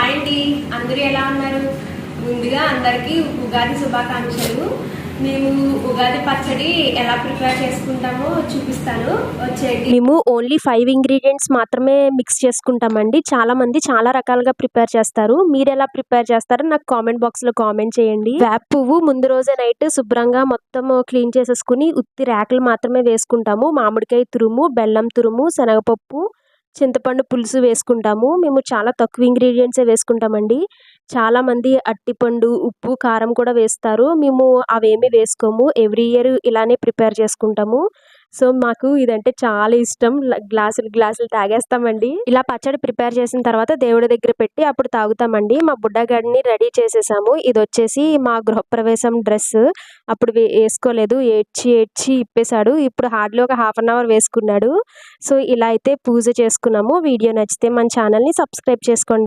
Hi అండి, అందరూ ఎలా ఉన్నారు? ముందుగా అందరికీ ఉగాది శుభాకాంక్షలు. మేము ఉగాది పచ్చడి ఎలా ప్రిపేర్ చేసుకుంటామో చూపిస్తాను, వచ్చేయండి. మేము ఓన్లీ 5 ఇంగ్రీడియంట్స్ మాత్రమే మిక్స్ చేసుకుంటామండి. చాలా మంది చాలా రకాలుగా ప్రిపేర్ చేస్తారు. మీరు ఎలా ప్రిపేర్ చేస్తారో నాకు కామెంట్ బాక్స్లో కామెంట్ చేయండి. వేప పువ్వు ముందు రోజే నైట్ శుభ్రంగా మొత్తం క్లీన్ చేసేసుకుని ఉత్తి రేకలు మాత్రమే వేసుకుంటాము. మామిడికాయ తురుము, బెల్లం తురుము, శనగపప్పు, చింతపండు పులుసు వేసుకుంటాము. మేము చాలా తక్కువ ఇంగ్రీడియంట్సే వేసుకుంటామండి. చాలామంది అరటిపండు, ఉప్పు, కారం కూడా వేస్తారు. మేము అవేమీ వేసుకోము. ఎవ్రీ ఇయర్ ఇలానే ప్రిపేర్ చేసుకుంటాము. సో మాకు ఇదంటే చాలా ఇష్టం. గ్లాసులు గ్లాసులు తాగేస్తామండి. ఇలా పచ్చడి ప్రిపేర్ చేసిన తర్వాత దేవుడి దగ్గర పెట్టి అప్పుడు తాగుతామండి. మా బుడ్డగాడిని రెడీ చేసేసాము. ఇది వచ్చేసి మా గృహప్రవేశం డ్రెస్. అప్పుడు వేసుకోలేదు, ఏడ్చి ఏడ్చి ఇప్పేశాడు. ఇప్పుడు హార్డ్లీ ఒక హాఫ్ అన్ అవర్ వేసుకున్నాడు. సో ఇలా అయితే పూజ చేసుకున్నాము. వీడియో నచ్చితే మన ఛానల్ని సబ్స్క్రైబ్ చేసుకోండి.